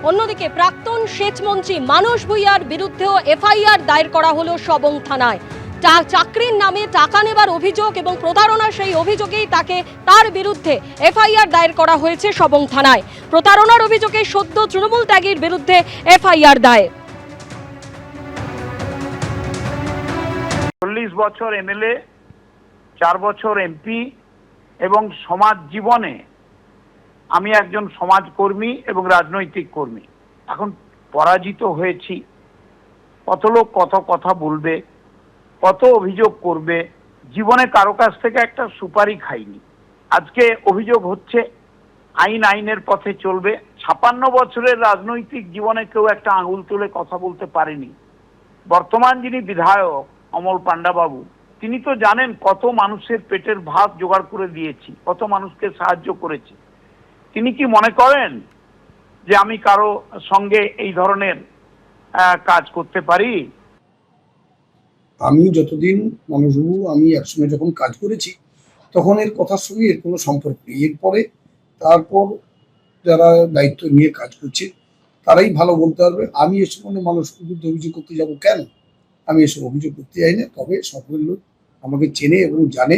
অন্যদিকে প্রাক্তন সেচমন্ত্রী মানস ভূঁইয়ার বিরুদ্ধেও এফআইআর দায়ের করা হলো সবং থানায়। চাকরির নামে টাকা নেবার অভিযোগ এবং প্রতারণার সেই অভিযোগেই তার বিরুদ্ধে এফআইআর দায়ের করা হয়েছে সবং থানায়। প্রতারণার অভিযোগে সদ্য তৃণমূল ত্যাগীর বিরুদ্ধে এফআইআর দায়ের। 40 বছর এমএলএ, 4 বছর এমপি এবং সমাজ জীবনে আমি একজন সমাজকর্মী এবং রাজনৈতিক কর্মী। এখন পরাজিত হয়েছি। কত লোক কত কথা বলবে, কত অভিযোগ করবে, জীবনে কারো কাছ থেকে একটা সুপারি খাইনি। আজকে অভিযোগ হচ্ছে, আইনের পথে চলবে। 56 বছরের রাজনৈতিক জীবনে কেউ একটা আঙুল তুলে কথা বলতে পারেনি। বর্তমান যিনি বিধায়ক অমল পান্ডা বাবু, তিনি তো জানেন কত মানুষের পেটের ভাত জোগাড় করে দিয়েছি, কত মানুষকে সাহায্য করেছি। তিনি কি মনে করেন যে আমি কারো সঙ্গে এই ধরনের কাজ করতে পারি? আমি যতদিন মানুষবাবু আমি একসঙ্গে যখন কাজ করেছি তখন এর কথার সঙ্গে এর কোনো সম্পর্ক নেই। এরপরে তারপর যারা দায়িত্ব নিয়ে কাজ করছে তারাই ভালো বলতে পারবে। আমি এ সম্বন্ধে মানুষের বিরুদ্ধে অভিযোগ করতে যাব কেন? আমি এসব অভিযোগ করতে যাই না। তবে সকল লোক আমাকে চেনে এবং জানে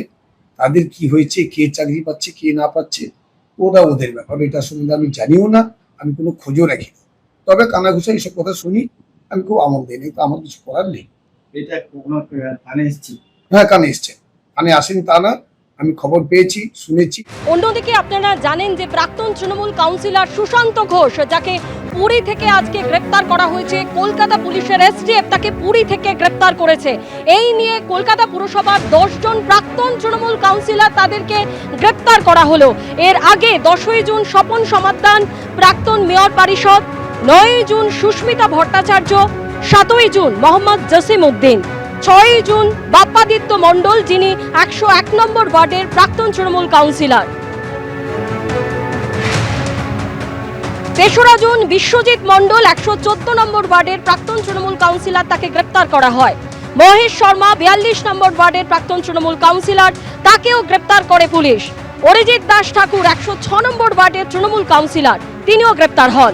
তাদের কি হয়েছে, কে চাকরি পাচ্ছে কে না পাচ্ছে ওটা ওদের ব্যাপার। এটা সম্বন্ধে আমি জানিও না, আমি কোনো খোঁজও রাখি না। তবে কানাঘুষা এইসব কথা শুনি, আমি খুব আমল দিই না, তো আমার কিছু করার নেই। এটা কোনো কানে এসেছে? হ্যাঁ, কানে এসছে। কানে আসেনি তা না, আমি খবর পেয়েছি, শুনেছি। অন্যদিকে আপনারা জানেন যে প্রাক্তন তৃণমূল কাউন্সিলর সুশান্ত ঘোষ, যাকে পুরী থেকে আজকে গ্রেপ্তার করা হয়েছে, কলকাতা পুলিশের এসটিএফ তাকে পুরী থেকে গ্রেপ্তার করেছে। এই নিয়ে কলকাতা পুরসভার 10 জন প্রাক্তন তৃণমূল কাউন্সিলর তাদেরকে গ্রেপ্তার করা হলো। এর আগে 10ই জুন স্বপন সমাদ্দার প্রাক্তন মেয়র পরিষদ, 9ই জুন সুস্মিতা ভট্টাচার্য, 7ই জুন মোহাম্মদ জসিম উদ্দিন, 6ই জুন বাপ্পাদিত্য মণ্ডল যিনি 101 নম্বর ওয়ার্ডের প্রাক্তন তৃণমূল কাউন্সিলর, 3রা জুন বিশ্বজিৎ মণ্ডল 114 নম্বর ওয়ার্ডের প্রাক্তন তৃণমূল কাউন্সিলর, তাকে গ্রেপ্তার করা হয়। মহেশ শর্মা 42 নম্বর ওয়ার্ডের প্রাক্তন তৃণমূল কাউন্সিলর, তাকেও গ্রেপ্তার করে পুলিশ। অরিজিৎ দাস ঠাকুর 106 নম্বর ওয়ার্ডের তৃণমূল কাউন্সিলর, তিনিও গ্রেপ্তার হন।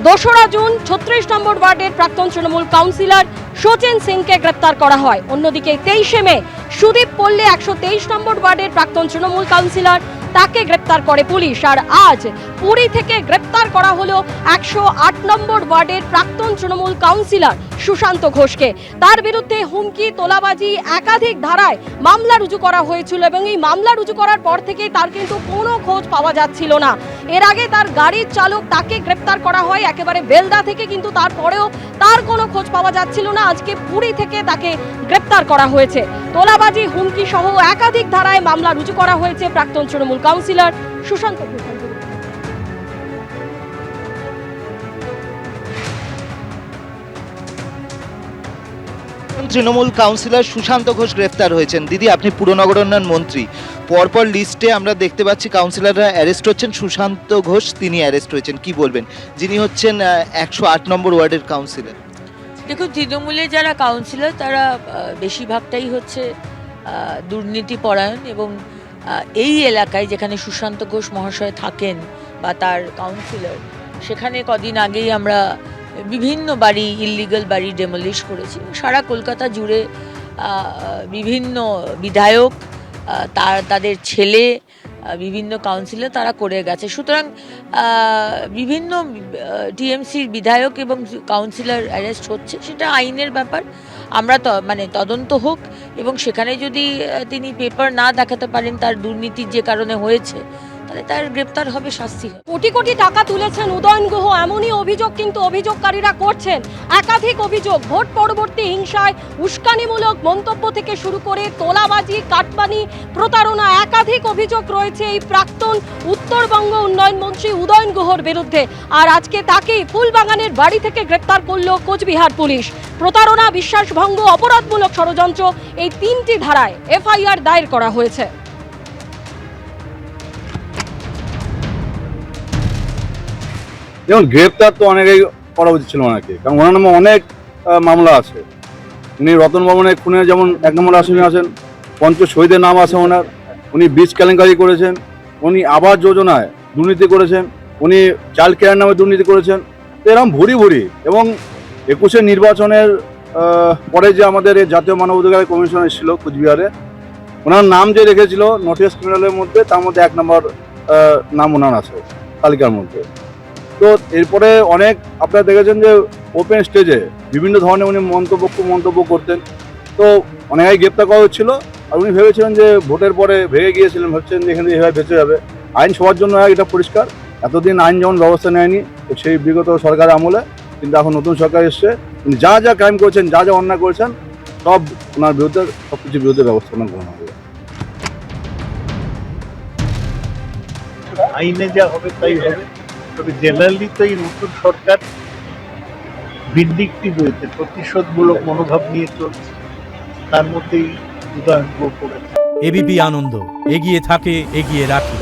2রা জুন 36 নম্বর ওয়ার্ডের প্রাক্তন তৃণমূল কাউন্সিলর সচিন সিংকে গ্রেপ্তার করা হয়। অন্যদিকে 23শে মে সুদীপ পল্লে 123 নম্বর ওয়ার্ডের প্রাক্তন তৃণমূল কাউন্সিলর, তাকে গ্রেপ্তার করে পুলিশ। আর আজ পুরী থেকে গ্রেপ্তার করা হলো 108 নম্বর ওয়ার্ডের প্রাক্তন তৃণমূল কাউন্সিলর সুশান্ত ঘোষকে। তার বিরুদ্ধে হুমকি, তোলাবাজি, একাধিক ধারায় মামলা রুজু করা হয়েছিল এবং এই মামলা রুজু করার পর থেকেই তার কিন্তু কোনো খোঁজ পাওয়া যাচ্ছিল না। এর আগে তার গাড়ির চালক, তাকে গ্রেপ্তার করা হয় একেবারে বেলদা থেকে, কিন্তু তারপরেও তার কোনো খোঁজ পাওয়া যাচ্ছিল না। আজকে পুরী থেকে তাকে গ্রেপ্তার করা হয়েছে। তোলাবাজি, হুমকি সহ একাধিক ধারায় মামলা রুজু করা হয়েছে প্রাক্তন তৃণমূল কাউন্সিলর সুশান্ত ঘোষের বিরুদ্ধে। তৃণমূল কাউন্সিলর সুশান্ত ঘোষ গ্রেফতার হয়েছেন। দিদি, আপনি পুরনগর উন্নয়ন মন্ত্রী, পরপর লিস্টে আমরা দেখতে পাচ্ছি কাউন্সিলররা অ্যারেস্ট হচ্ছেন, সুশান্ত ঘোষ তিনি অ্যারেস্ট হয়েছেন। কি বলবেন, যিনি হচ্ছেন 108 নম্বর ওয়ার্ডের কাউন্সিলর? দেখুন, তৃণমূলের যারা কাউন্সিলর তারা বেশিরভাগটাই হচ্ছে দুর্নীতি পরায়ণ, এবং এই এলাকায় যেখানে সুশান্ত ঘোষ মহাশয় থাকেন বা তার কাউন্সিলর, সেখানে কদিন আগেই আমরা বিভিন্ন বাড়ি, ইললিগাল বাড়ি ডেমলিশ করেছি। সারা কলকাতা জুড়ে বিভিন্ন বিধায়ক, তাদের ছেলে, বিভিন্ন কাউন্সিলর তারা করে গেছে। সুতরাং বিভিন্ন টিএমসির বিধায়ক এবং কাউন্সিলর অ্যারেস্ট হচ্ছে, সেটা আইনের ব্যাপার। আমরা তদন্ত হোক, এবং সেখানে যদি তিনি পেপার না দেখাতে পারেন তার দুর্নীতির যে কারণে হয়েছে, তাহলে তার গ্রেপ্তার হবে, শাস্তি হবে। কোটি কোটি টাকা তুলেছেন উদয়ন গুহ, এমনই অভিযোগ কিন্তু অভিযোগকারীরা করছেন। একাধিক অভিযোগ, ভোট পরবর্তী হিংসায় উস্কানিমূলক মন্তব্য থেকে শুরু করে তোলাবাজি, কাটমানি, প্রতারণা, একাধিক অভিযোগ রয়েছে এই প্রাক্তন উত্তরবঙ্গ উন্নয়ন মন্ত্রী উদয়ন গুহর বিরুদ্ধে। আর আজকে তাকেই ফুলবাগানের বাড়ি থেকে গ্রেপ্তার করল কোচবিহার পুলিশ। প্রতারণা, বিশ্বাসভঙ্গ, অপরাধমূলক ষড়যন্ত্র, এই 3টি ধারায় এফআইআর দায়ের করা হয়েছে। যেমন গ্রেপ্তার তো অনেকেই করা উচিত ছিল ওনাকে, কারণ ওনার নামে অনেক মামলা আছে। উনি রতন ভবনের খুনে যেমন 1 নম্বর আসামি আছেন, পঞ্চ শহীদের নাম আছে ওনার। উনি বীজ কেলেঙ্কারি করেছেন, উনি আবাস যোজনায় দুর্নীতি করেছেন, উনি চাইল্ড কেয়ার নামে দুর্নীতি করেছেন, তো এরকম ভুরি ভুরি। এবং 21-এর নির্বাচনের পরে যে আমাদের এই জাতীয় মানবাধিকার কমিশন এসেছিল কুচবিহারে, ওনার নাম যে রেখেছিল নোটিস ক্রিমিনালের মধ্যে, তার মধ্যে 1 নম্বর নাম ওনার আছে তালিকার মধ্যে। তো এরপরে অনেক আপনারা দেখেছেন যে ওপেন স্টেজে বিভিন্ন ধরনের উনি মন্তব্য করতেন। তো অনেকেই গ্রেপ্তার করা হচ্ছিল, আর উনি ভেবেছিলেন যে ভোটের পরে ভেঙে গিয়েছিলেন, ভাবছেন যে এখানে এভাবে বেঁচে যাবে। আইন সবার জন্য এটা পরিষ্কার, এতদিন আইন যেমন ব্যবস্থা নেয়নি তো সেই বিগত সরকারের আমলে, কিন্তু এখন নতুন সরকার এসছে, উনি যা যা ক্রাইম করেছেন, যা যা অন্যায় করেছেন, সব ওনার বিরুদ্ধে, সব কিছুর বিরুদ্ধে ব্যবস্থা গ্রহণ হবে। আইনে যা হবে তাই হবে। তবে জেনারেলি তো এই নতুন সরকার ভিন্ডিকটিভ হয়েছে, প্রতিশোধমূলক মনোভাব নিয়ে চলছে, তার মধ্যেই উদাহরণ করেছে। এবিপি আনন্দ, এগিয়ে থাকে, এগিয়ে রাখে।